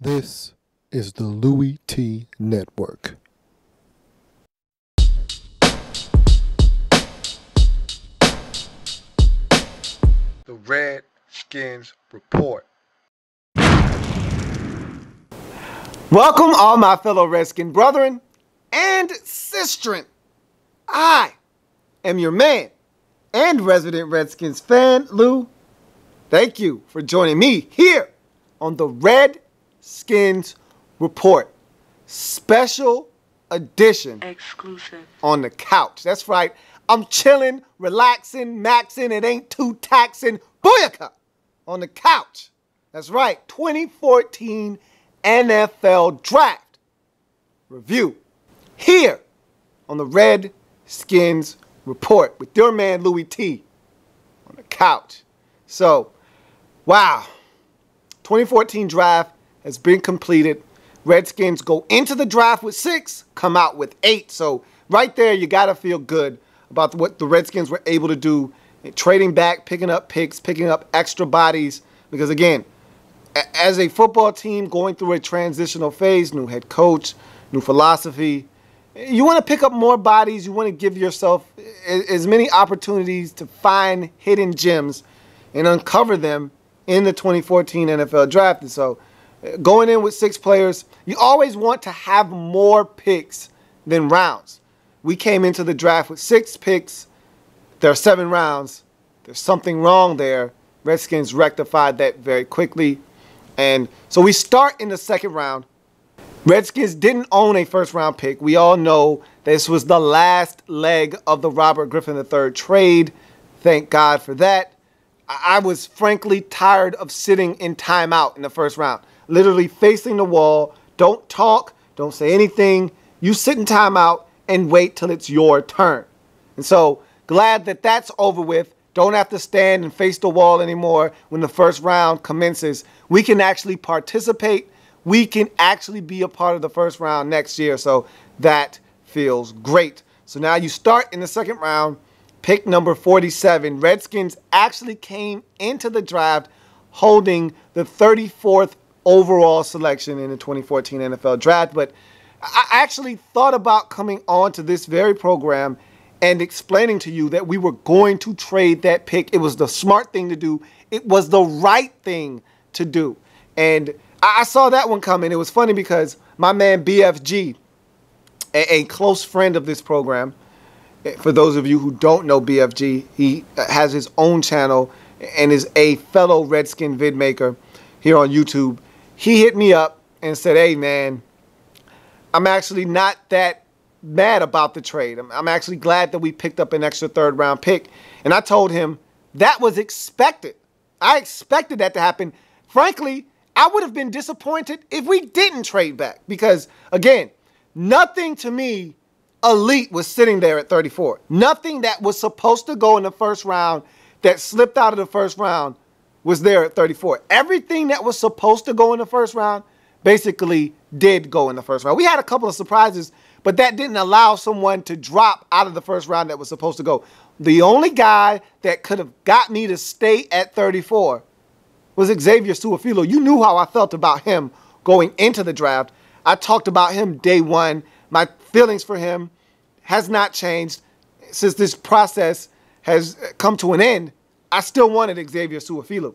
This is the Louie T Network. The Redskins Report. Welcome, all my fellow Redskin brethren and Seastrunk. I am your man and resident Redskins fan, Lou. Thank you for joining me here on the Redskins Report. Special edition. Exclusive. On the couch. That's right. I'm chilling, relaxing, maxing. It ain't too taxing. Booyaka! On the couch. That's right. 2014 NFL Draft Review. Here on the Redskins Report with your man Louie T on the couch. So, wow. 2014 draft has been completed. Redskins go into the draft with 6, come out with 8. So, right there, you got to feel good about what the Redskins were able to do, trading back, picking up picks, picking up extra bodies. Because, again, as a football team going through a transitional phase, new head coach, new philosophy, you want to pick up more bodies. You want to give yourself as many opportunities to find hidden gems and uncover them in the 2014 NFL Draft. And so going in with 6 players, you always want to have more picks than rounds. We came into the draft with 6 picks. There are 7 rounds. There's something wrong there. Redskins rectified that very quickly. And so we start in the second round. Redskins didn't own a first-round pick. We all know this was the last leg of the Robert Griffin III trade. Thank God for that. I was frankly tired of sitting in timeout in the first round. Literally facing the wall. Don't talk. Don't say anything. You sit in timeout and wait till it's your turn. And so glad that that's over with. Don't have to stand and face the wall anymore when the first round commences. We can actually participate. We can actually be a part of the first round next year. So that feels great. So now you start in the second round, pick number 47. Redskins actually came into the draft holding the 34th overall selection in the 2014 NFL Draft. But I actually thought about coming on to this very program and explaining to you that we were going to trade that pick. It was the smart thing to do. It was the right thing to do. And I saw that one coming. It was funny because my man BFG, a close friend of this program, for those of you who don't know BFG, he has his own channel and is a fellow Redskin vid maker here on YouTube. He hit me up and said, hey, man, I'm actually not that mad about the trade. I'm actually glad that we picked up an extra third-round pick. And I told him that was expected. I expected that to happen. Frankly, I would have been disappointed if we didn't trade back because, again, nothing to me elite was sitting there at 34. Nothing that was supposed to go in the first round that slipped out of the first round was there at 34. Everything that was supposed to go in the first round basically did go in the first round. We had a couple of surprises, but that didn't allow someone to drop out of the first round that was supposed to go. The only guy that could have got me to stay at 34 was Xavier Su'a-Filo. You knew how I felt about him going into the draft. I talked about him day one. My feelings for him has not changed since this process has come to an end. I still wanted Xavier Su'a-Filo.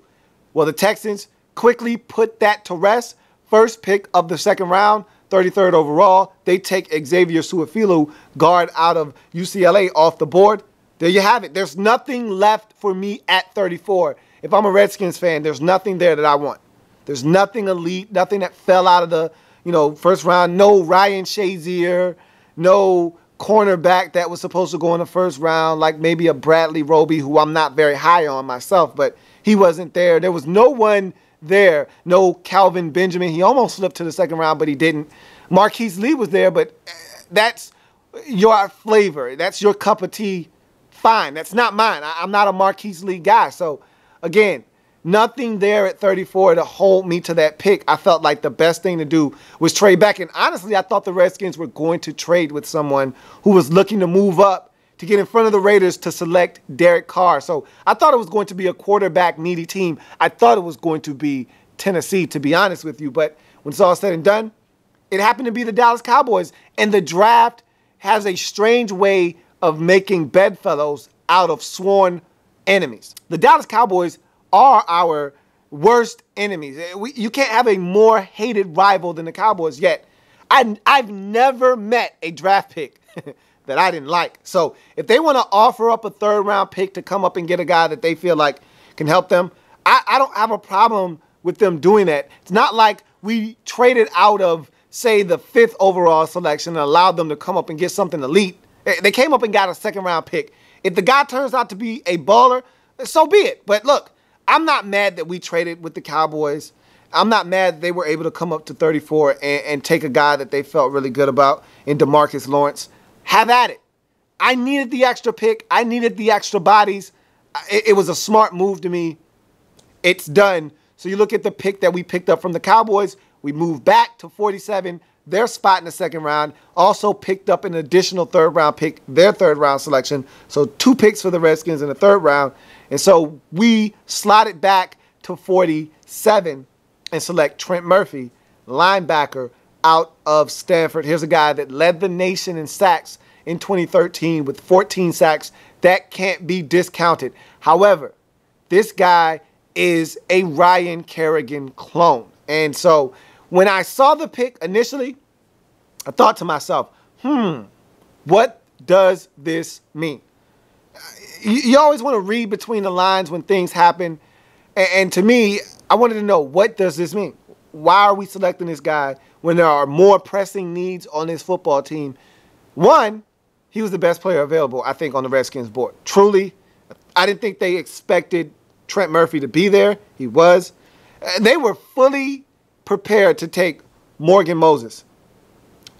Well, the Texans quickly put that to rest. First pick of the second round, 33rd overall. They take Xavier Su'a-Filo, guard out of UCLA, off the board. There you have it. There's nothing left for me at 34. If I'm a Redskins fan, there's nothing there that I want. There's nothing elite, nothing that fell out of the, first round. No Ryan Shazier, no cornerback that was supposed to go in the first round, like maybe a Bradley Roby, who I'm not very high on myself, but he wasn't there. There was no one there. No Calvin Benjamin. He almost slipped to the second round, but he didn't. Marquise Lee was there, but that's your flavor. That's your cup of tea. Fine. That's not mine. I'm not a Marquise Lee guy. So, again, nothing there at 34 to hold me to that pick. I felt like the best thing to do was trade back. And honestly, I thought the Redskins were going to trade with someone who was looking to move up to get in front of the Raiders to select Derek Carr. So I thought it was going to be a quarterback needy team. I thought it was going to be Tennessee, to be honest with you. But when it's all said and done, it happened to be the Dallas Cowboys. And the draft has a strange way of making bedfellows out of sworn enemies. The Dallas Cowboys are our worst enemies. You can't have a more hated rival than the Cowboys, yet I've never met a draft pick that I didn't like. So if they want to offer up a third-round pick to come up and get a guy that they feel like can help them, I don't have a problem with them doing that. It's not like we traded out of, say, the 5th overall selection and allowed them to come up and get something elite. They came up and got a second-round pick. If the guy turns out to be a baller, so be it. But look, I'm not mad that we traded with the Cowboys. I'm not mad that they were able to come up to 34 and take a guy that they felt really good about in DeMarcus Lawrence. Have at it. I needed the extra pick. I needed the extra bodies. It was a smart move to me. It's done. So you look at the pick that we picked up from the Cowboys. We moved back to 47, their spot in the second round. Also picked up an additional third-round pick, their third-round selection. So 2 picks for the Redskins in the third round. And so we slotted back to 47 and select Trent Murphy, linebacker, out of Stanford. Here's a guy that led the nation in sacks in 2013 with 14 sacks. That can't be discounted. However, this guy is a Ryan Kerrigan clone. And so when I saw the pick initially, I thought to myself, what does this mean? You always want to read between the lines when things happen. And to me, I wanted to know, what does this mean? Why are we selecting this guy when there are more pressing needs on this football team? One, he was the best player available, I think, on the Redskins board. Truly, I didn't think they expected Trent Murphy to be there. He was. They were fully prepared to take Morgan Moses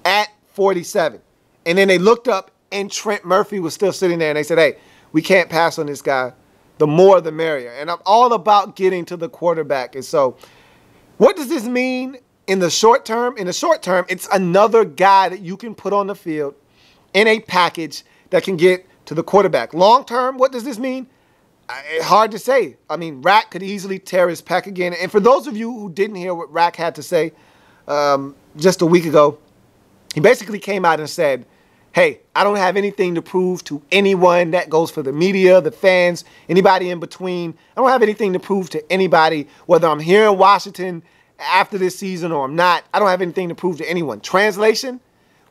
at 47. And then they looked up and Trent Murphy was still sitting there and they said, hey, we can't pass on this guy. The more the merrier. And I'm all about getting to the quarterback. And so what does this mean in the short term? In the short term, it's another guy that you can put on the field in a package that can get to the quarterback. Long term, what does this mean? Hard to say. I mean, Rack could easily tear his pack again. And for those of you who didn't hear what Rack had to say just a week ago, he basically came out and said, hey, I don't have anything to prove to anyone. That goes for the media, the fans, anybody in between. I don't have anything to prove to anybody, whether I'm here in Washington after this season or I'm not. I don't have anything to prove to anyone. Translation,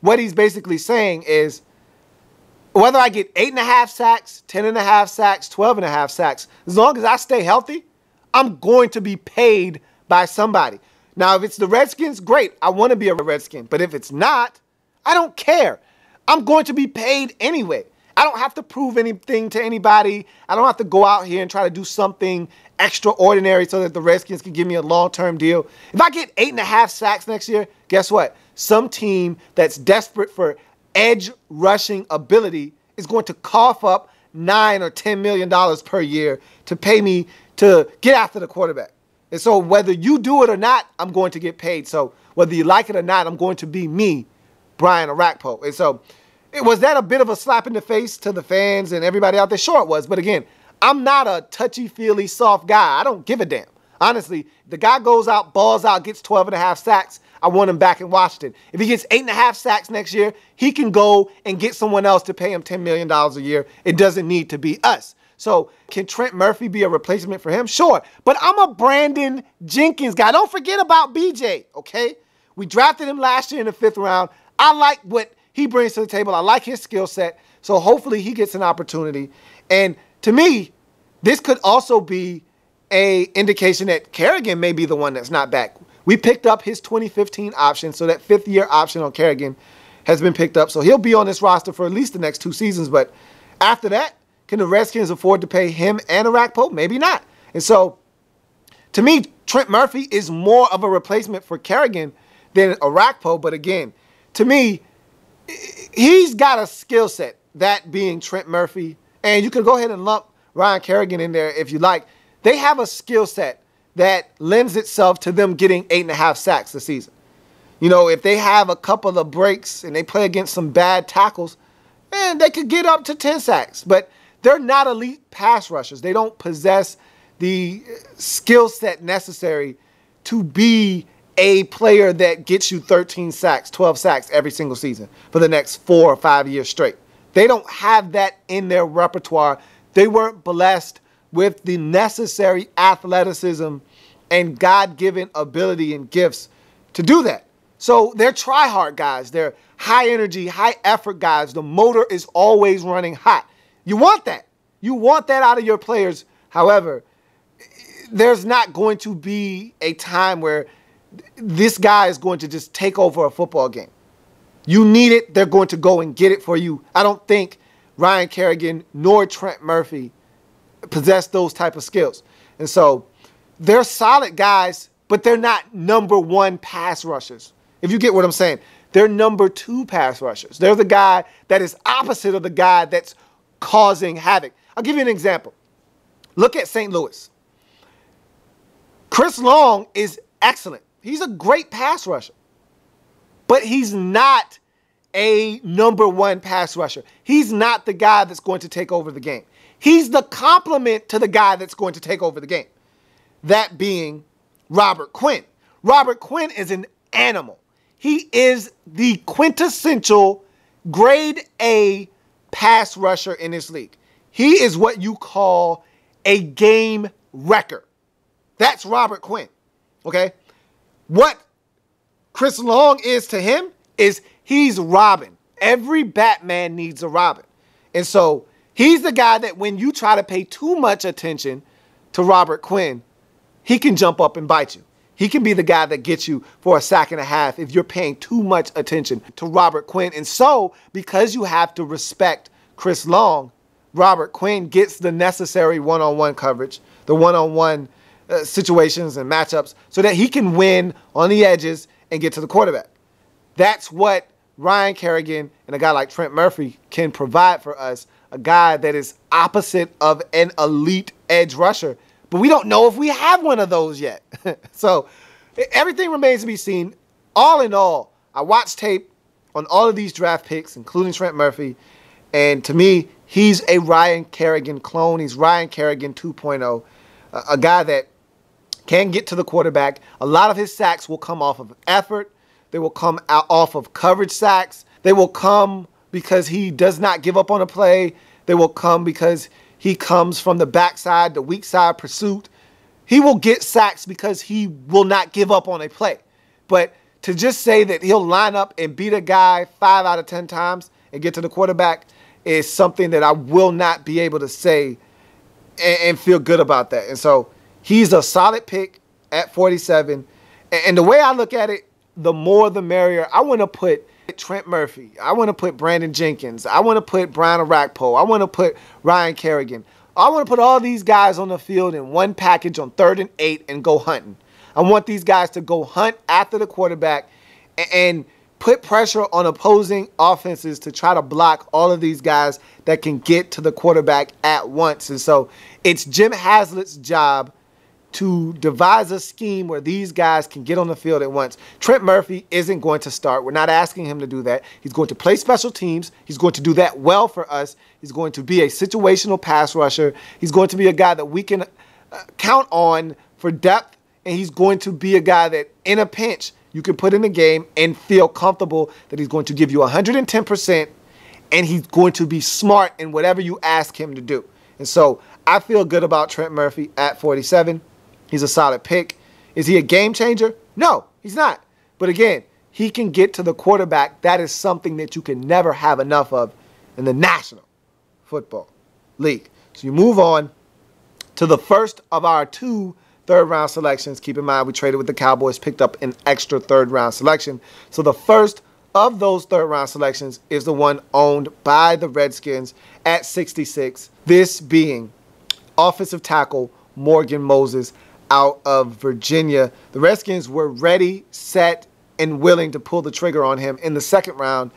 what he's basically saying is, whether I get 8.5 sacks, 10.5 sacks, 12.5 sacks, as long as I stay healthy, I'm going to be paid by somebody. Now, if it's the Redskins, great. I want to be a Redskin. But if it's not, I don't care. I'm going to be paid anyway. I don't have to prove anything to anybody. I don't have to go out here and try to do something extraordinary so that the Redskins can give me a long-term deal. If I get 8.5 sacks next year, guess what? Some team that's desperate for edge rushing ability is going to cough up $9 or $10 million per year to pay me to get after the quarterback. And so whether you do it or not, I'm going to get paid. So whether you like it or not, I'm going to be me, Brian Arakpo. And so was that a bit of a slap in the face to the fans and everybody out there? Sure it was. But again, I'm not a touchy-feely soft guy. I don't give a damn. Honestly, the guy goes out, balls out, gets 12.5 sacks. I want him back in Washington. If he gets 8.5 sacks next year, he can go and get someone else to pay him $10 million a year. It doesn't need to be us. So can Trent Murphy be a replacement for him? Sure. But I'm a Brandon Jenkins guy. Don't forget about BJ, okay? We drafted him last year in the 5th round. I like what he brings to the table. I like his skill set. So hopefully he gets an opportunity. And to me, this could also be an indication that Kerrigan may be the one that's not back. We picked up his 2015 option, so that 5th-year option on Kerrigan has been picked up. So he'll be on this roster for at least the next 2 seasons. But after that, can the Redskins afford to pay him and Arakpo? Maybe not. And so, to me, Trent Murphy is more of a replacement for Kerrigan than Arakpo. But again, to me, he's got a skill set, that being Trent Murphy. And you can go ahead and lump Ryan Kerrigan in there if you like. They have a skill set that lends itself to them getting 8.5 sacks this season. You know, if they have a couple of breaks and they play against some bad tackles, man, they could get up to 10 sacks. But they're not elite pass rushers. They don't possess the skill set necessary to be a player that gets you 13 sacks, 12 sacks every single season for the next 4 or 5 years straight. They don't have that in their repertoire. They weren't blessed with the necessary athleticism and God-given ability and gifts to do that. So they're try-hard guys. They're high-energy, high-effort guys. The motor is always running hot. You want that. You want that out of your players. However, there's not going to be a time where this guy is going to just take over a football game. You need it, they're going to go and get it for you. I don't think Ryan Kerrigan nor Trent Murphy possess those type of skills. And so they're solid guys, but they're not number one pass rushers. If you get what I'm saying, they're number two pass rushers. They're the guy that is opposite of the guy that's causing havoc. I'll give you an example. Look at St. Louis. Chris Long is excellent. He's a great pass rusher. But he's not a number one pass rusher. He's not the guy that's going to take over the game. He's the complement to the guy that's going to take over the game. That being Robert Quinn. Robert Quinn is an animal. He is the quintessential grade A pass rusher in this league. He is what you call a game wrecker. That's Robert Quinn. Okay? What Chris Long is to him is he's Robin. Every Batman needs a Robin. And so he's the guy that when you try to pay too much attention to Robert Quinn, he can jump up and bite you. He can be the guy that gets you for a sack and a half if you're paying too much attention to Robert Quinn. And so because you have to respect Chris Long, Robert Quinn gets the necessary one-on-one coverage, the one-on-one situations and matchups so that he can win on the edges and get to the quarterback. That's what Ryan Kerrigan and a guy like Trent Murphy can provide for us, a guy that is opposite of an elite edge rusher. But we don't know if we have one of those yet. So everything remains to be seen. All in all, I watched tape on all of these draft picks, including Trent Murphy, and to me, he's a Ryan Kerrigan clone. He's Ryan Kerrigan 2.0, a guy that can get to the quarterback. A lot of his sacks will come off of effort. They will come out off of coverage sacks. They will come because he does not give up on a play. They will come because he comes from the backside, the weak side pursuit. He will get sacks because he will not give up on a play. But to just say that he'll line up and beat a guy 5 out of 10 times and get to the quarterback is something that I will not be able to say and feel good about that. And so he's a solid pick at 47. And the way I look at it, the more the merrier. I want to put Trent Murphy. I want to put Brandon Jenkins. I want to put Brian Orakpo. I want to put Ryan Kerrigan. I want to put all these guys on the field in one package on 3rd and 8 and go hunting. I want these guys to go hunt after the quarterback and put pressure on opposing offenses to try to block all of these guys that can get to the quarterback at once. And so it's Jim Haslett's job to devise a scheme where these guys can get on the field at once. Trent Murphy isn't going to start. We're not asking him to do that. He's going to play special teams. He's going to do that well for us. He's going to be a situational pass rusher. He's going to be a guy that we can count on for depth, and he's going to be a guy that in a pinch you can put in the game and feel comfortable that he's going to give you 110%, and he's going to be smart in whatever you ask him to do. And so I feel good about Trent Murphy at 47. He's a solid pick. Is he a game changer? No, he's not. But again, he can get to the quarterback. That is something that you can never have enough of in the National Football League. So you move on to the first of our 2 third-round selections. Keep in mind, we traded with the Cowboys, picked up an extra third-round selection. So the first of those third-round selections is the one owned by the Redskins at 66, this being offensive tackle Morgan Moses out of Virginia. The Redskins were ready, set, and willing to pull the trigger on him in the second round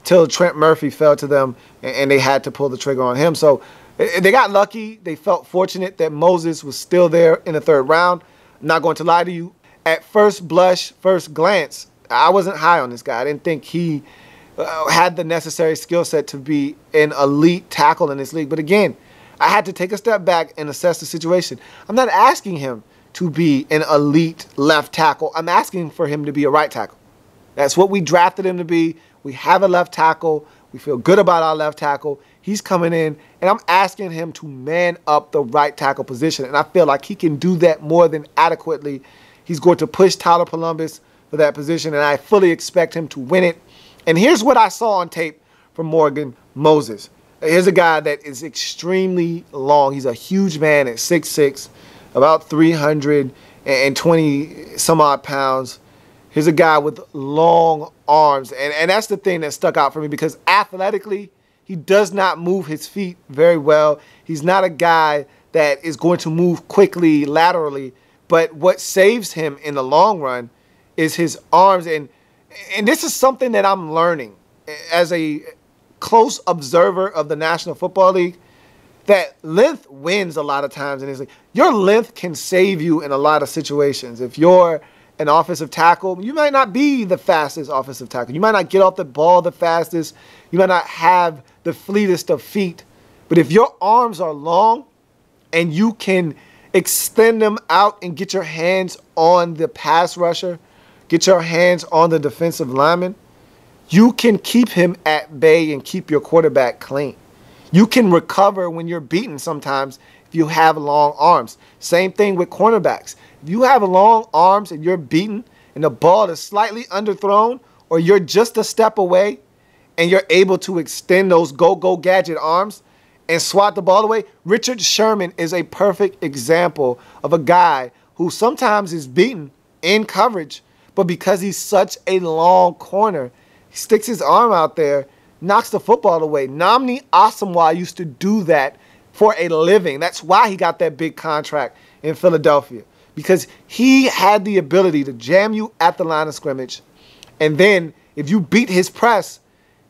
till Trent Murphy fell to them, and they had to pull the trigger on him. So they got lucky. They felt fortunate that Moses was still there in the third round. I'm not going to lie to you. At first blush, first glance, I wasn't high on this guy. I didn't think he had the necessary skill set to be an elite tackle in this league. But again, I had to take a step back and assess the situation. I'm not asking him to be an elite left tackle. I'm asking for him to be a right tackle. That's what we drafted him to be. We have a left tackle. We feel good about our left tackle. He's coming in, and I'm asking him to man up the right tackle position, and I feel like he can do that more than adequately. He's going to push Tyler Columbus for that position, and I fully expect him to win it. And here's what I saw on tape from Morgan Moses. Here's a guy that is extremely long. He's a huge man at 6'6", about 320 some odd pounds. Here's a guy with long arms, and that's the thing that stuck out for me, because athletically, he does not move his feet very well. He's not a guy that is going to move quickly laterally, but what saves him in the long run is his arms. And this is something that I'm learning as a close observer of the National Football League, that length wins a lot of times. And it's like, your length can save you in a lot of situations. If you're an offensive tackle, you might not be the fastest offensive tackle. You might not get off the ball the fastest. You might not have the fleetest of feet. But if your arms are long and you can extend them out and get your hands on the pass rusher, get your hands on the defensive lineman, you can keep him at bay and keep your quarterback clean. You can recover when you're beaten sometimes if you have long arms. Same thing with cornerbacks. If you have long arms and you're beaten and the ball is slightly underthrown, or you're just a step away and you're able to extend those go-go gadget arms and swat the ball away. Richard Sherman is a perfect example of a guy who sometimes is beaten in coverage, but because he's such a long corner, he sticks his arm out there, knocks the football away. Nnamdi Asomugha used to do that for a living. That's why he got that big contract in Philadelphia, because he had the ability to jam you at the line of scrimmage. And then if you beat his press,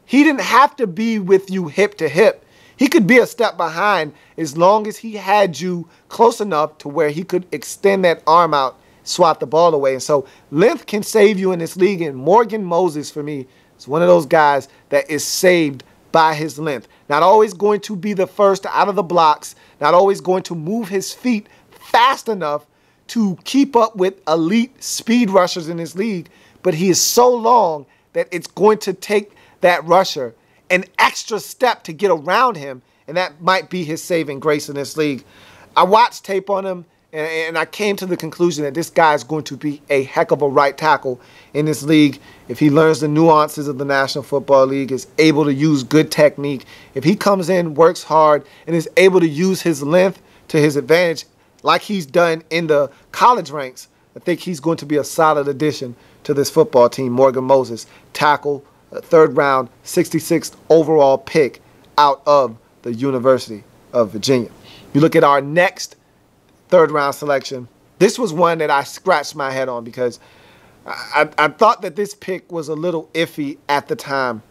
he didn't have to be with you hip to hip. He could be a step behind as long as he had you close enough to where he could extend that arm out, swat the ball away. And so length can save you in this league. And Morgan Moses, for me, is one of those guys that is saved by his length. Not always going to be the first out of the blocks, not always going to move his feet fast enough to keep up with elite speed rushers in this league, but he is so long that it's going to take that rusher an extra step to get around him, and that might be his saving grace in this league. I watched tape on him, and I came to the conclusion that this guy is going to be a heck of a right tackle in this league if he learns the nuances of the National Football League, is able to use good technique. If he comes in, works hard, and is able to use his length to his advantage like he's done in the college ranks, I think he's going to be a solid addition to this football team. Morgan Moses, tackle, third round, 66th overall pick out of the University of Virginia. You look at our next third round selection. This was one that I scratched my head on because I thought that this pick was a little iffy at the time.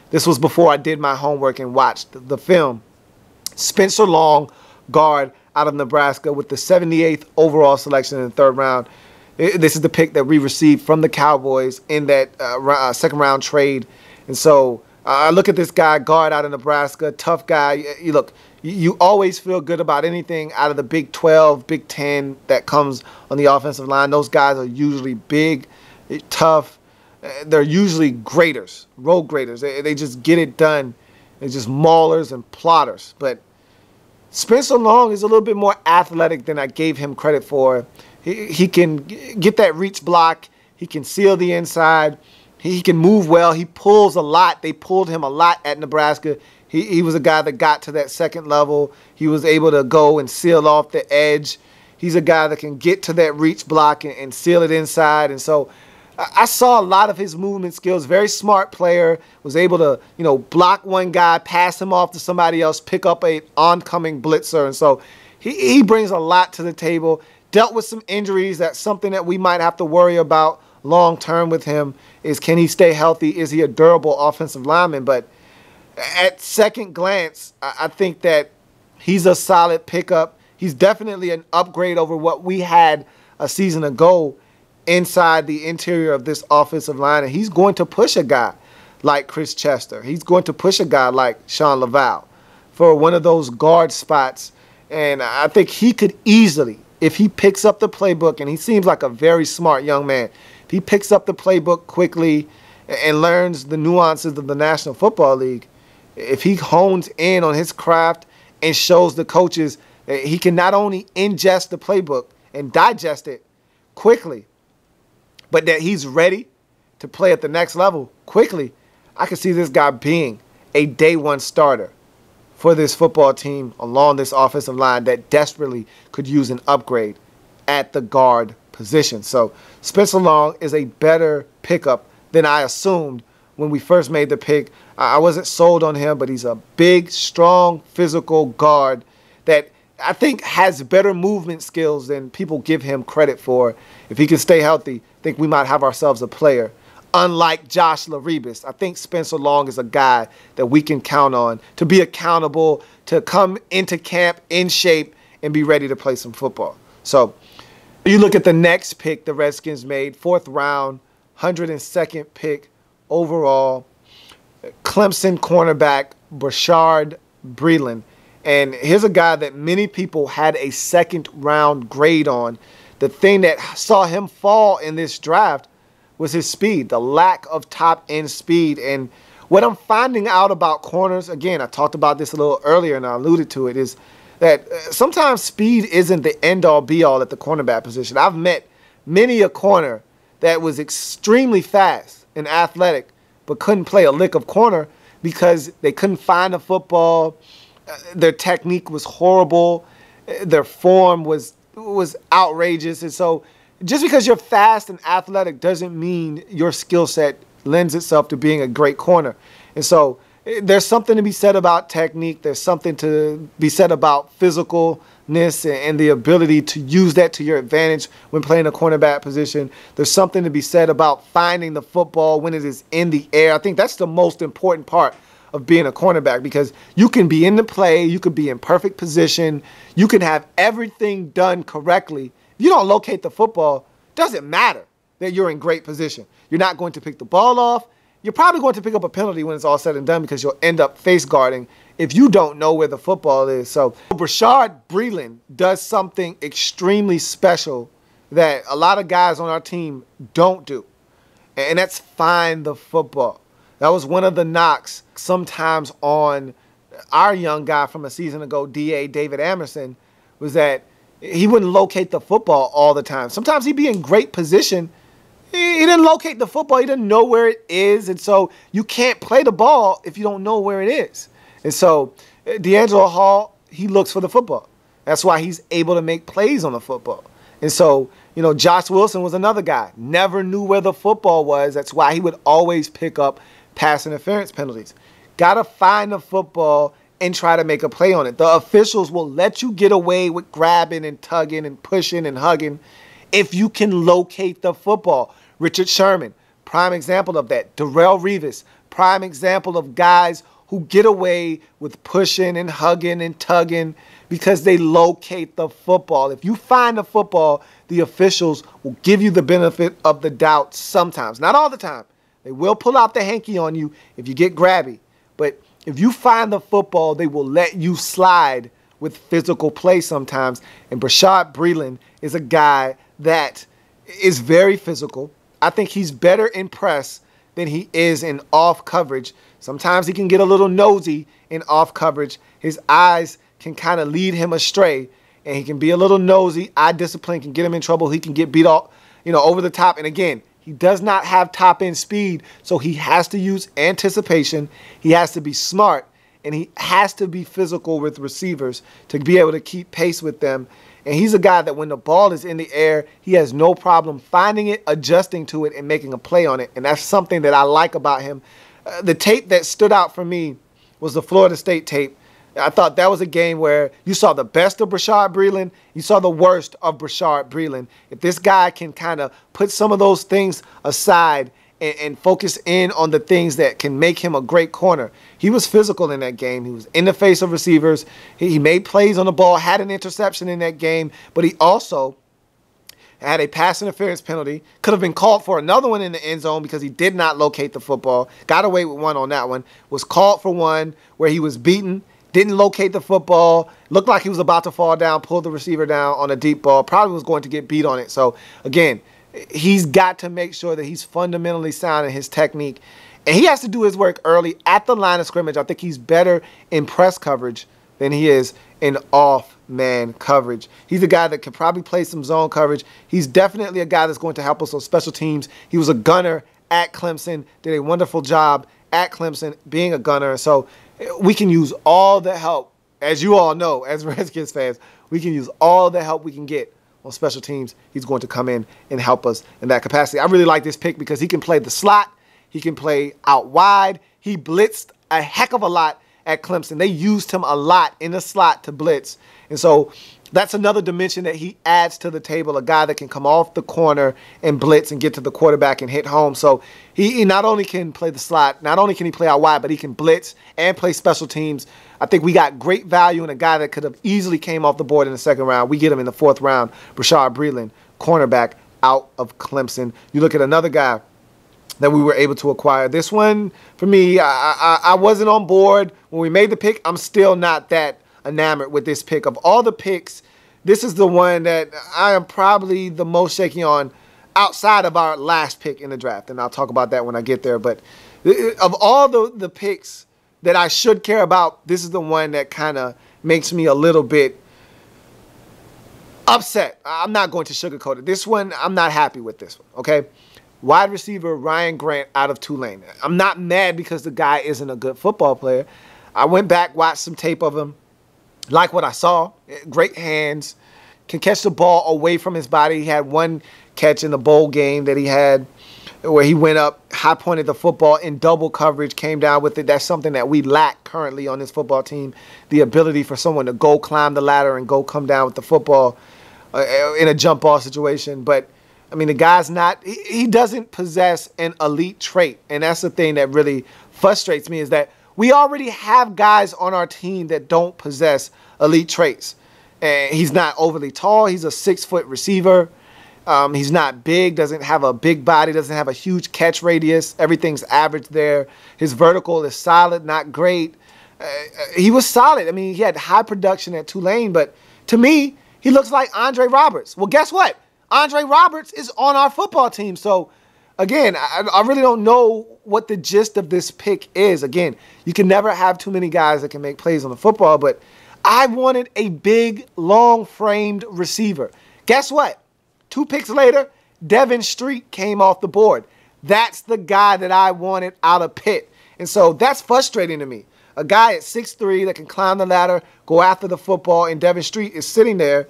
This was before I did my homework and watched the film. Spencer Long, guard out of Nebraska, with the 78th overall selection in the third round. This is the pick that we received from the Cowboys in that second round trade. And so I look at this guy, guard out of Nebraska, tough guy. You always feel good about anything out of the Big 12, Big 10 that comes on the offensive line. Those guys are usually big, tough. They're usually graders, road graders. They just get it done. They're just maulers and plotters. But Spencer Long is a little bit more athletic than I gave him credit for. He can get that reach block. He can seal the inside. He can move well. He pulls a lot. They pulled him a lot at Nebraska. He was a guy that got to that second level. He was able to go and seal off the edge. He's a guy that can get to that reach block and seal it inside. And so I saw a lot of his movement skills. Very smart player. Was able to, block one guy, pass him off to somebody else, pick up an oncoming blitzer. And so he brings a lot to the table. Dealt with some injuries. That's something that we might have to worry about long term with him, is can he stay healthy? Is he a durable offensive lineman? But at second glance, I think that he's a solid pickup. He's definitely an upgrade over what we had a season ago inside the interior of this offensive line. And he's going to push a guy like Chris Chester. He's going to push a guy like Sean Laval for one of those guard spots. And I think he could easily, if he picks up the playbook, and he seems like a very smart young man, if he picks up the playbook quickly and learns the nuances of the National Football League, if he hones in on his craft and shows the coaches that he can not only ingest the playbook and digest it quickly, but that he's ready to play at the next level quickly, I can see this guy being a day one starter for this football team along this offensive line that desperately could use an upgrade at the guard position. So Spencer Long is a better pickup than I assumed when we first made the pick. I wasn't sold on him, but he's a big, strong, physical guard that I think has better movement skills than people give him credit for. If he can stay healthy, I think we might have ourselves a player. Unlike Josh Larebus, I think Spencer Long is a guy that we can count on to be accountable, to come into camp in shape and be ready to play some football. So you look at the next pick the Redskins made, 4th round, 102nd pick overall, Clemson cornerback Bashaud Breeland. And here's a guy that many people had a 2nd round grade on. The thing that saw him fall in this draft was his speed, the lack of top end speed. And what I'm finding out about corners, again, I talked about this a little earlier and I alluded to it, is that sometimes speed isn't the end all be all at the cornerback position. I've met many a corner that was extremely fast and athletic, but couldn't play a lick of corner because they couldn't find the football. Their technique was horrible. Their form was outrageous. And so just because you're fast and athletic doesn't mean your skill set lends itself to being a great corner. And so there's something to be said about technique. There's something to be said about physicalness and the ability to use that to your advantage when playing a cornerback position. There's something to be said about finding the football when it is in the air. I think that's the most important part of being a cornerback, because you can be in the play, you could be in perfect position, you can have everything done correctly. If you don't locate the football, it doesn't matter that you're in great position. You're not going to pick the ball off. You're probably going to pick up a penalty when it's all said and done because you'll end up face guarding if you don't know where the football is. So Bashaud Breeland does something extremely special that a lot of guys on our team don't do, and that's find the football. That was one of the knocks sometimes on our young guy from a season ago, D.A. David Amerson, was that he wouldn't locate the football all the time. Sometimes he'd be in great position. He didn't locate the football. He didn't know where it is. And so you can't play the ball if you don't know where it is. And so D'Angelo Hall, he looks for the football. That's why he's able to make plays on the football. And so, Josh Wilson was another guy. Never knew where the football was. That's why he would always pick up pass interference penalties. Got to find the football and try to make a play on it. The officials will let you get away with grabbing and tugging and pushing and hugging if you can locate the football. Richard Sherman, prime example of that. Darrelle Revis, prime example of guys who get away with pushing and hugging and tugging because they locate the football. If you find the football, the officials will give you the benefit of the doubt sometimes. Not all the time. They will pull out the hanky on you if you get grabby. But if you find the football, they will let you slide with physical play sometimes. And Bashaud Breeland is a guy that is very physical. I think he's better in press than he is in off coverage. Sometimes he can get a little nosy in off coverage. His eyes can kind of lead him astray, and he can be a little nosy. Eye discipline can get him in trouble. He can get beat off, over the top. And again, he does not have top-end speed, so he has to use anticipation. He has to be smart, and he has to be physical with receivers to be able to keep pace with them. And he's a guy that when the ball is in the air, he has no problem finding it, adjusting to it, and making a play on it. And that's something that I like about him. The tape that stood out for me was the Florida State tape. I thought that was a game where you saw the best of Bashaud Breeland, you saw the worst of Bashaud Breeland. If this guy can kind of put some of those things aside and focus in on the things that can make him a great corner. He was physical in that game. He was in the face of receivers. He made plays on the ball, had an interception in that game, but he also had a pass interference penalty. Could have been called for another one in the end zone because he did not locate the football. Got away with one on that one. Was called for one where he was beaten, Didn't locate the football. Looked like he was about to fall down, pulled the receiver down on a deep ball. Probably was going to get beat on it. So, again, he's got to make sure that he's fundamentally sound in his technique. And he has to do his work early at the line of scrimmage. I think he's better in press coverage than he is in off-man coverage. He's a guy that can probably play some zone coverage. He's definitely a guy that's going to help us on special teams. He was a gunner at Clemson, did a wonderful job at Clemson being a gunner. So we can use all the help, as you all know, as Redskins fans, we can use all the help we can get on special teams. He's going to come in and help us in that capacity. I really like this pick because he can play the slot. He can play out wide. He blitzed a heck of a lot at Clemson. They used him a lot in the slot to blitz. And so that's another dimension that he adds to the table, a guy that can come off the corner and blitz and get to the quarterback and hit home. So he not only can play the slot, not only can he play out wide, but he can blitz and play special teams. I think we got great value in a guy that could have easily came off the board in the second round. We get him in the fourth round, Bashaud Breeland, cornerback out of Clemson. You look at another guy that we were able to acquire. This one, for me, I wasn't on board when we made the pick. I'm still not that enamored with this pick. Of all the picks, this is the one that I am probably the most shaky on outside of our last pick in the draft. And I'll talk about that when I get there. But of all the picks that I should care about, this is the one that kind of makes me a little bit upset. I'm not going to sugarcoat it. This one, I'm not happy with this one, okay? Wide receiver Ryan Grant out of Tulane. I'm not mad because the guy isn't a good football player. I went back, watched some tape of him, like what I saw. Great hands, can catch the ball away from his body. He had one catch in the bowl game that he had where he went up, high-pointed the football in double coverage, came down with it. That's something that we lack currently on this football team, the ability for someone to go climb the ladder and go come down with the football in a jump ball situation. But I mean, the guy's not, he doesn't possess an elite trait. And that's the thing that really frustrates me is that we already have guys on our team that don't possess elite traits. And he's not overly tall. He's a 6-foot receiver. He's not big, doesn't have a big body, doesn't have a huge catch radius. Everything's average there. His vertical is solid, not great. He was solid. I mean, he had high production at Tulane, but to me, he looks like Andre Roberts. Well, guess what? Andre Roberts is on our football team. So, again, I really don't know what the gist of this pick is. Again, you can never have too many guys that can make plays on the football, but I wanted a big, long-framed receiver. Guess what? 2 picks later, Devin Street came off the board. That's the guy that I wanted out of Pitt. And so that's frustrating to me. A guy at 6'3" that can climb the ladder, go after the football, and Devin Street is sitting there.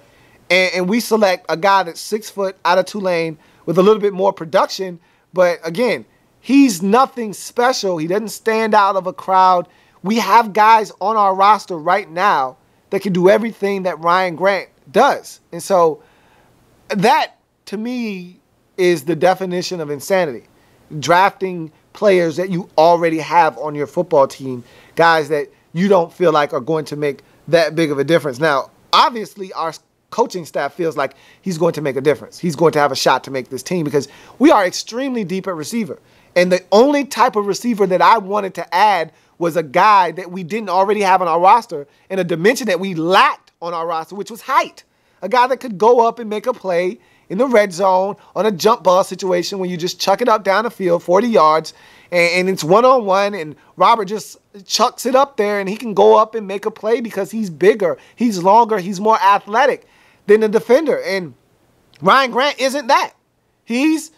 And we select a guy that's 6 foot out of Tulane with a little bit more production. But again, he's nothing special. He doesn't stand out of a crowd. We have guys on our roster right now that can do everything that Ryan Grant does. And so that, to me, is the definition of insanity. Drafting players that you already have on your football team, guys that you don't feel like are going to make that big of a difference. Now, obviously, our coaching staff feels like he's going to make a difference. He's going to have a shot to make this team because we are extremely deep at receiver. And the only type of receiver that I wanted to add was a guy that we didn't already have on our roster in a dimension that we lacked on our roster, which was height. A guy that could go up and make a play in the red zone on a jump ball situation when you just chuck it up down the field, 40 yards, and it's one-on-one, and Robert just chucks it up there, and he can go up and make a play because he's bigger, he's longer, he's more athletic than the defender. And Ryan Grant isn't that. He's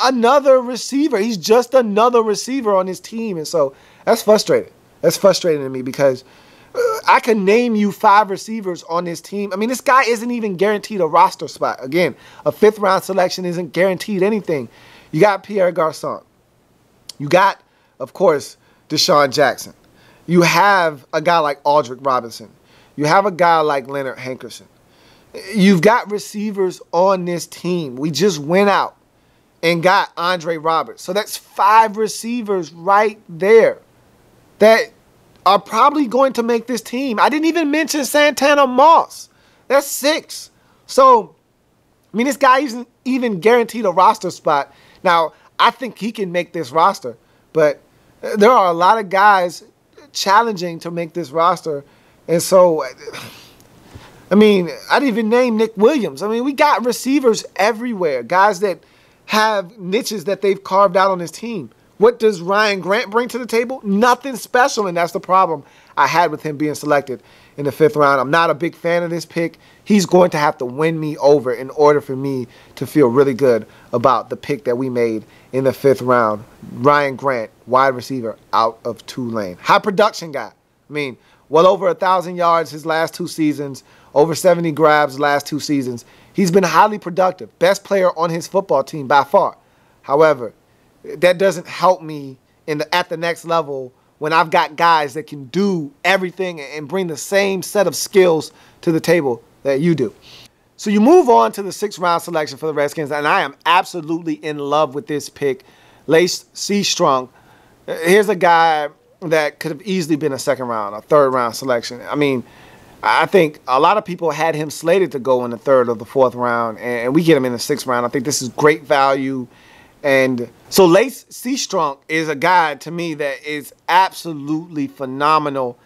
another receiver. He's just another receiver on his team. And so that's frustrating. That's frustrating to me because I can name you 5 receivers on this team. I mean, this guy isn't even guaranteed a roster spot. Again, a 5th-round selection isn't guaranteed anything. You got Pierre Garçon. You got, of course, Deshaun Jackson. You have a guy like Aldrick Robinson. You have a guy like Leonard Hankerson. You've got receivers on this team. We just went out and got Andre Roberts. So that's 5 receivers right there that are probably going to make this team. I didn't even mention Santana Moss. That's 6. So, I mean, this guy isn't even guaranteed a roster spot. Now, I think he can make this roster, but there are a lot of guys challenging to make this roster And so, I mean, I didn't even name Nick Williams. I mean, we got receivers everywhere, guys that have niches that they've carved out on this team. What does Ryan Grant bring to the table? Nothing special, and that's the problem I had with him being selected in the 5th round. I'm not a big fan of this pick. He's going to have to win me over in order for me to feel really good about the pick that we made in the 5th round. Ryan Grant, wide receiver out of Tulane. High production guy. I mean, well over 1,000 yards his last 2 seasons, over 70 grabs last 2 seasons. He's been highly productive. Best player on his football team by far. However, that doesn't help me at the next level when I've got guys that can do everything and bring the same set of skills to the table that you do. So you move on to the 6th round selection for the Redskins, and I am absolutely in love with this pick. Lache Seastrunk. Here's a guy that could have easily been a 2nd round, a 3rd round selection. I mean, I think a lot of people had him slated to go in the 3rd or the 4th round, and we get him in the 6th round. I think this is great value. And so Lache Seastrunk is a guy to me that is absolutely phenomenal.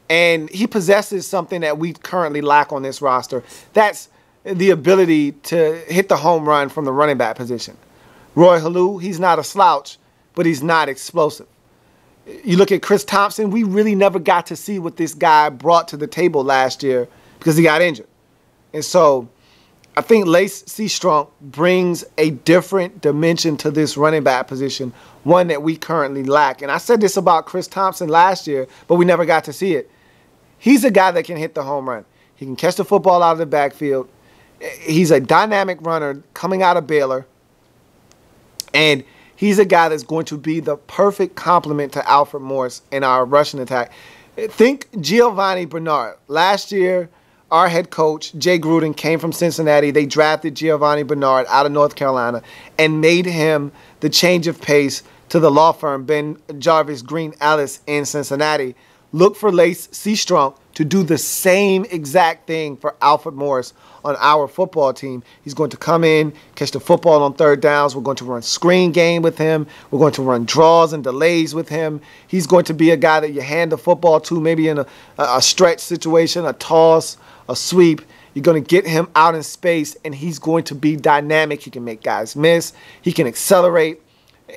And he possesses something that we currently lack on this roster. That's the ability to hit the home run from the running back position. Roy Halou, he's not a slouch, but he's not explosive. You look at Chris Thompson, we really never got to see what this guy brought to the table last year because he got injured. And so I think Lache Seastrunk brings a different dimension to this running back position, one that we currently lack. And I said this about Chris Thompson last year, but we never got to see it. He's a guy that can hit the home run. He can catch the football out of the backfield. He's a dynamic runner coming out of Baylor. And he's a guy that's going to be the perfect complement to Alfred Morris in our rushing attack. Think Giovanni Bernard. Last year, our head coach, Jay Gruden, came from Cincinnati. They drafted Giovanni Bernard out of North Carolina and made him the change of pace to the law firm Ben Jarvis Green Ellis in Cincinnati. Look for Lache Seastrunk to do the same exact thing for Alfred Morris on our football team. He's going to come in, catch the football on 3rd downs. We're going to run screen game with him. We're going to run draws and delays with him. He's going to be a guy that you hand the football to, maybe in a stretch situation, a toss, a sweep. You're going to get him out in space, and he's going to be dynamic. He can make guys miss. He can accelerate.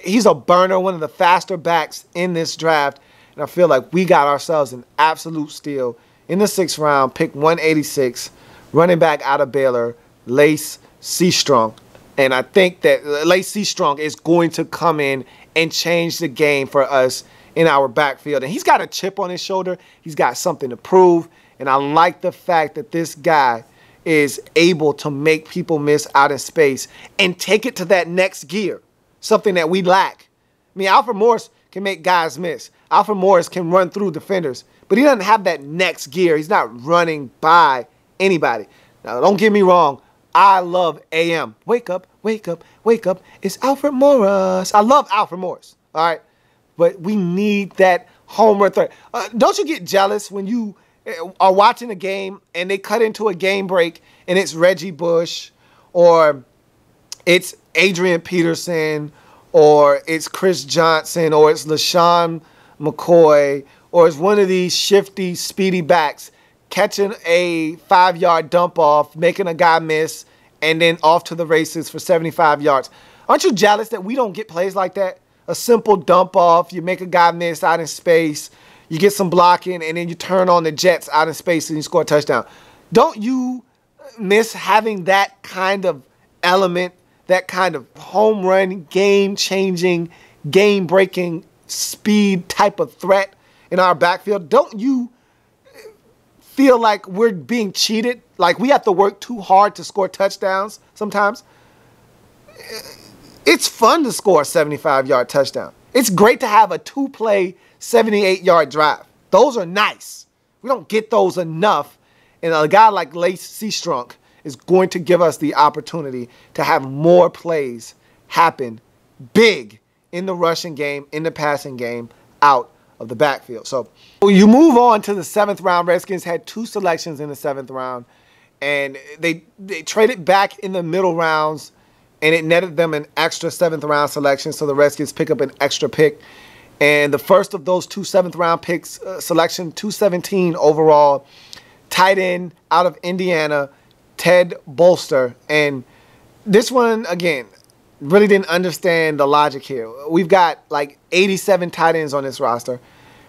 He's a burner, one of the faster backs in this draft. And I feel like we got ourselves an absolute steal in the 6th round, pick 186, running back out of Baylor, Lache Seastrunk. And I think that Lache Seastrunk is going to come in and change the game for us in our backfield. And he's got a chip on his shoulder. He's got something to prove. And I like the fact that this guy is able to make people miss out in space and take it to that next gear, something that we lack. I mean, Alfred Morris can make guys miss. Alfred Morris can run through defenders, but he doesn't have that next gear. He's not running by anybody. Now, don't get me wrong. I love AM. Wake up, wake up, wake up. It's Alfred Morris. I love Alfred Morris, all right? But we need that home run threat. Don't you get jealous when you are watching a game and they cut into a game break and it's Reggie Bush or it's Adrian Peterson or it's Chris Johnson or it's LaShawn McCoy or it's one of these shifty, speedy backs catching a 5-yard dump off, making a guy miss, and then off to the races for 75 yards. Aren't you jealous that we don't get plays like that? A simple dump off, you make a guy miss out in space, you get some blocking, and then you turn on the Jets out in space and you score a touchdown. Don't you miss having that kind of element, that kind of home run, game-changing, game-breaking, speed type of threat in our backfield? Don't you feel like we're being cheated? Like we have to work too hard to score touchdowns sometimes? It's fun to score a 75-yard touchdown. It's great to have a 2-play, 78-yard drive. Those are nice. We don't get those enough. And a guy like Lache Seastrunk is going to give us the opportunity to have more plays happen big in the rushing game, in the passing game, out of the backfield. So you move on to the 7th round. Redskins had 2 selections in the 7th round, and they traded back in the middle rounds, and it netted them an extra 7th round selection, so the Redskins pick up an extra pick. And the first of those 2 7th-round picks, selection 217 overall, tight end out of Indiana, Ted Bolser. And this one, again, really didn't understand the logic here. We've got like 87 tight ends on this roster.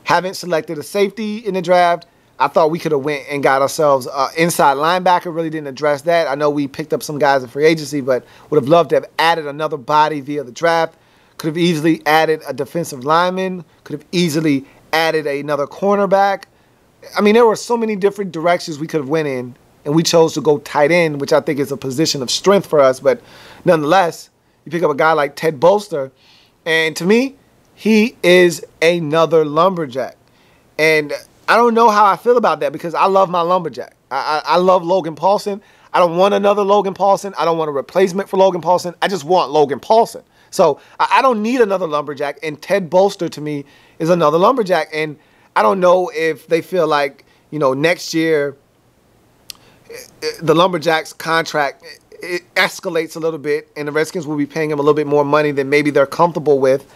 Haven't selected a safety in the draft. I thought we could have went and got ourselves inside linebacker. Really didn't address that. I know we picked up some guys in free agency, but would have loved to have added another body via the draft. Could have easily added a defensive lineman. Could have easily added another cornerback. I mean, there were so many different directions we could have went in, and we chose to go tight end, which I think is a position of strength for us. But nonetheless, you pick up a guy like Ted Bolser, and to me, he is another lumberjack. And I don't know how I feel about that because I love my lumberjack. I love Logan Paulson. I don't want another Logan Paulson. I don't want a replacement for Logan Paulson. I just want Logan Paulson. So I don't need another lumberjack, and Ted Bolser to me is another lumberjack. And I don't know if they feel like, next year the lumberjack's contract it escalates a little bit, and the Redskins will be paying him a little bit more money than maybe they're comfortable with.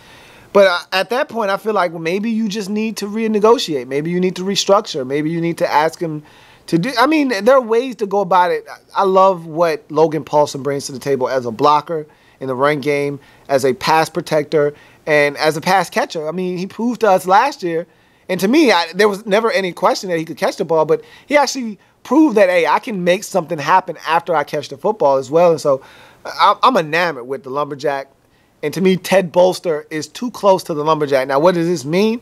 But at that point, I feel like maybe you just need to renegotiate. Maybe you need to restructure. Maybe you need to ask him to do. I mean, there are ways to go about it. I love what Logan Paulson brings to the table as a blocker in the run game, as a pass protector, and as a pass catcher. I mean, he proved to us last year, and to me, there was never any question that he could catch the ball, but he actually proved that, hey, I can make something happen after I catch the football as well. And so I'm enamored with the lumberjack. And to me, Ted Bolser is too close to the lumberjack. Now, what does this mean?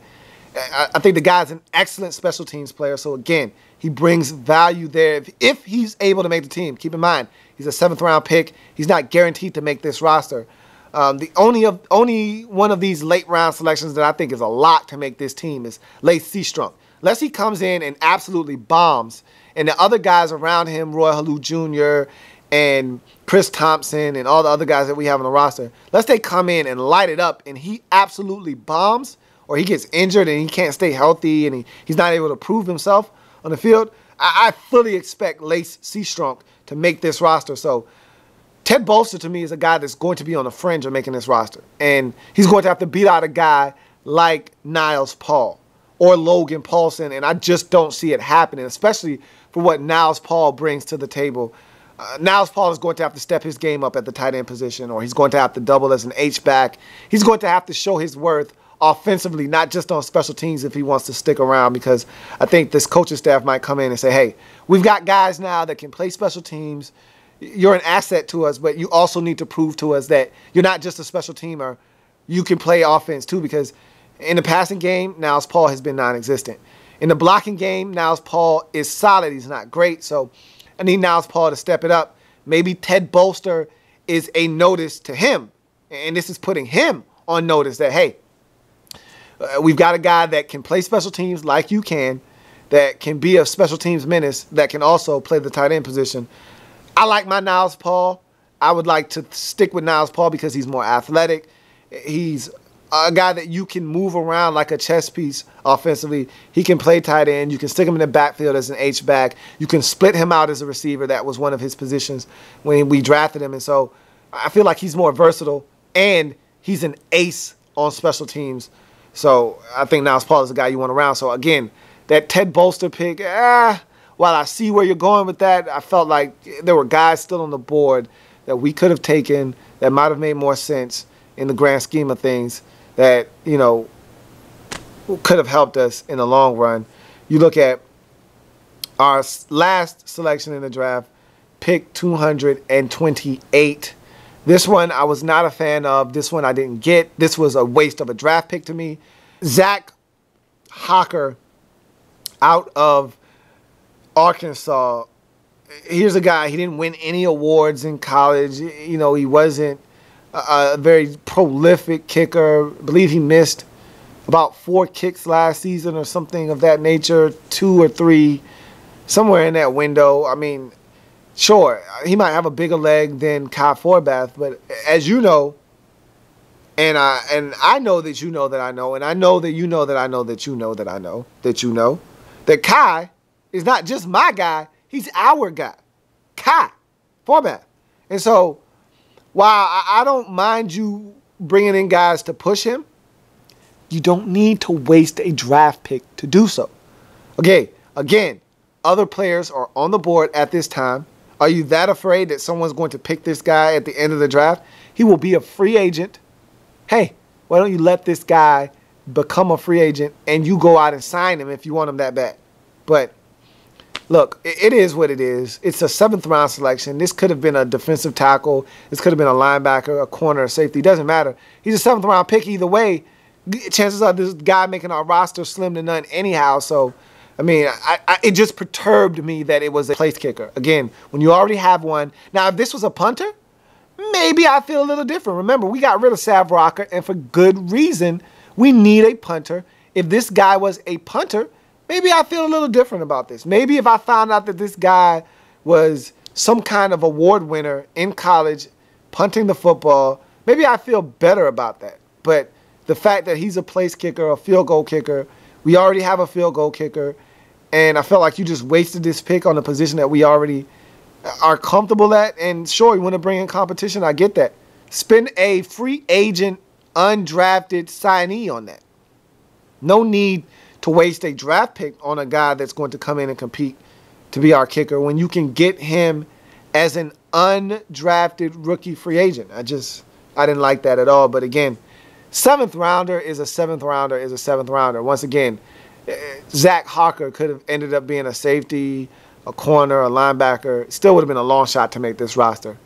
I think the guy's an excellent special teams player. So, again, he brings value there. If he's able to make the team, keep in mind, he's a 7th-round pick. He's not guaranteed to make this roster. The only one of these late-round selections that I think is a lock to make this team is Lache Seastrunk. Unless he comes in and absolutely bombs, and the other guys around him, Roy Halou Jr., and Chris Thompson and all the other guys that we have on the roster, unless they come in and light it up and he absolutely bombs or he gets injured and he can't stay healthy and he's not able to prove himself on the field, I fully expect Lache Seastrunk to make this roster. So Ted Bolser to me is a guy that's going to be on the fringe of making this roster. And he's going to have to beat out a guy like Niles Paul or Logan Paulson, and I just don't see it happening, especially for what Niles Paul brings to the table. Niles Paul is going to have to step his game up at the tight end position, or he's going to have to double as an H-back. He's going to have to show his worth offensively, not just on special teams if he wants to stick around, because I think this coaching staff might come in and say, hey, we've got guys now that can play special teams. You're an asset to us, but you also need to prove to us that you're not just a special teamer. You can play offense too, because in the passing game, Niles Paul has been non-existent. In the blocking game, Niles Paul is solid. He's not great, so I need Niles Paul to step it up. Maybe Ted Bolser is a notice to him, and this is putting him on notice that, hey, we've got a guy that can play special teams like you can, that can be a special teams menace, that can also play the tight end position. I like my Niles Paul. I would like to stick with Niles Paul because he's more athletic. He's a guy that you can move around like a chess piece offensively. He can play tight end. You can stick him in the backfield as an H-back. You can split him out as a receiver. That was one of his positions when we drafted him. And so I feel like he's more versatile, and he's an ace on special teams. So I think Niles Paul is a guy you want around. So, again, that Ted Bolser pick, while I see where you're going with that, I felt like there were guys still on the board that we could have taken that might have made more sense in the grand scheme of things, that, could have helped us in the long run. You look at our last selection in the draft, pick 228. This one I was not a fan of. This one I didn't get. This was a waste of a draft pick to me. Zach Hocker out of Arkansas. Here's a guy, he didn't win any awards in college. He wasn't a very prolific kicker. I believe he missed about 4 kicks last season or something of that nature, 2 or 3, somewhere in that window. I mean, sure, he might have a bigger leg than Kai Forbath, but as you know, and I know that you know that I know, and I know that you know that I know that you know that I know that you know, that Kai is not just my guy, he's our guy, Kai Forbath. And so, while I don't mind you bringing in guys to push him, You don't need to waste a draft pick to do so. Okay, again, other players are on the board at this time. Are you that afraid that someone's going to pick this guy at the end of the draft? He will be a free agent. Hey, why don't you let this guy become a free agent and you go out and sign him if you want him that bad? But look, it is what it is. It's a 7th round selection. This could have been a defensive tackle. This could have been a linebacker, a corner, a safety. It doesn't matter. He's a 7th round pick either way. Chances are this guy making our roster slim to none anyhow. So, I mean, it just perturbed me that it was a place kicker. Again, when you already have one. Now, if this was a punter, maybe I feel a little different. Remember, we got rid of Sav Rocker, and for good reason. We need a punter. If this guy was a punter, maybe I feel a little different about this. Maybe if I found out that this guy was some kind of award winner in college, punting the football, maybe I feel better about that. But the fact that he's a place kicker, a field goal kicker, we already have a field goal kicker, and I felt like you just wasted this pick on a position that we already are comfortable at. And sure, you want to bring in competition, I get that. Spend a free agent undrafted signee on that. No need to waste a draft pick on a guy that's going to come in and compete to be our kicker when you can get him as an undrafted rookie free agent. I didn't like that at all. But again, 7th rounder is a 7th rounder is a 7th rounder. Once again, Zach Hocker could have ended up being a safety, a corner, a linebacker. Still would have been a long shot to make this roster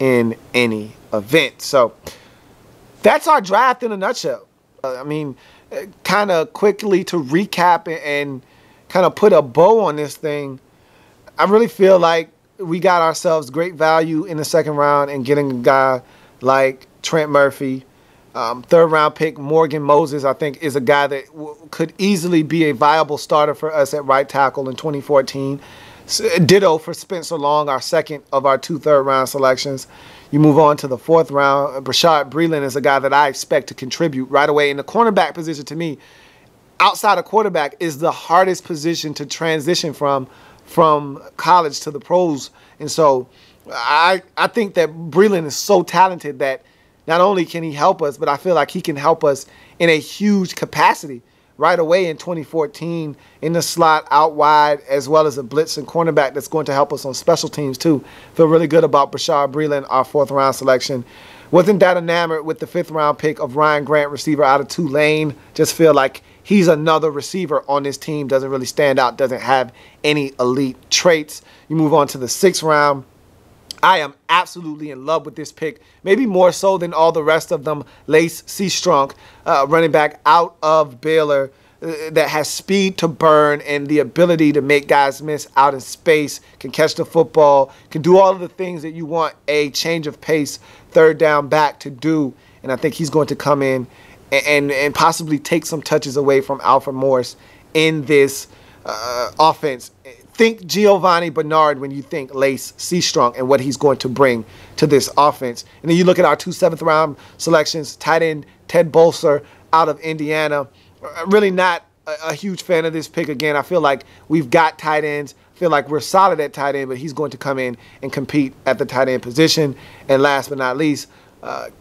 in any event. So that's our draft in a nutshell. I mean, kind of quickly to recap and kind of put a bow on this thing, I really feel like we got ourselves great value in the 2nd round and getting a guy like Trent Murphy. 3rd round pick Morgan Moses, I think, is a guy that could easily be a viable starter for us at right tackle in 2014. Ditto for Spencer Long, our 2nd of our 2 3rd-round selections. You move on to the 4th round. Bashaud Breeland is a guy that I expect to contribute right away. In the cornerback position, to me, outside of quarterback, is the hardest position to transition from college to the pros. And so I think that Breeland is so talented that not only can he help us, but I feel like he can help us in a huge capacity right away in 2014 in the slot out wide, as well as a blitz and cornerback that's going to help us on special teams too. Feel really good about Bashaud Breeland, our 4th round selection. Wasn't that enamored with the 5th round pick of Ryan Grant, receiver out of Tulane. Just feel like he's another receiver on this team. Doesn't really stand out, doesn't have any elite traits. You move on to the 6th round. I am absolutely in love with this pick, maybe more so than all the rest of them. Lache Seastrunk, running back out of Baylor, that has speed to burn and the ability to make guys miss out in space, can catch the football, can do all of the things that you want a change of pace 3rd down back to do. And I think he's going to come in and possibly take some touches away from Alfred Morris in this offense. Think Giovanni Bernard when you think Lache Seastrunk and what he's going to bring to this offense. And then you look at our 2 7th-round selections, tight end Ted Bolser out of Indiana. Really not a huge fan of this pick. Again, I feel like we've got tight ends. I feel like we're solid at tight end, but he's going to come in and compete at the tight end position. And last but not least,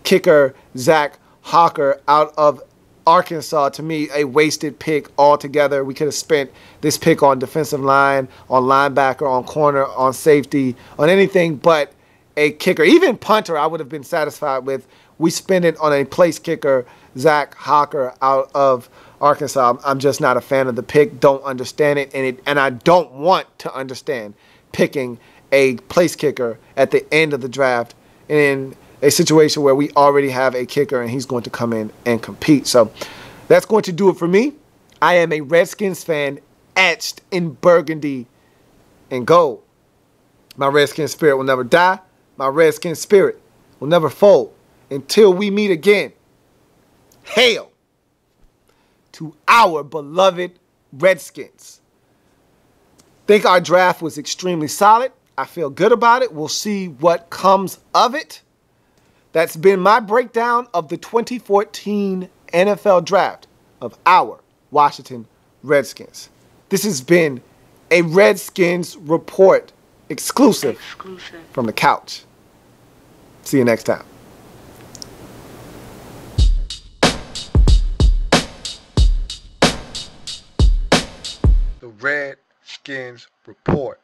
kicker Zach Hocker out of Arkansas. To me, a wasted pick altogether. We could have spent this pick on defensive line, on linebacker, on corner, on safety, on anything but a kicker. Even punter, I would have been satisfied with. We spend it on a place kicker, Zach Hocker out of Arkansas. I'm just not a fan of the pick. Don't understand it, and I don't want to understand picking a place kicker at the end of the draft in a situation where we already have a kicker and he's going to come in and compete. So that's going to do it for me. I am a Redskins fan etched in burgundy and gold. My Redskins spirit will never die. My Redskins spirit will never fold until we meet again. Hail to our beloved Redskins. Think our draft was extremely solid. I feel good about it. We'll see what comes of it. That's been my breakdown of the 2014 NFL Draft of our Washington Redskins. This has been a Redskins Report exclusive from the couch. See you next time. Redskins Report.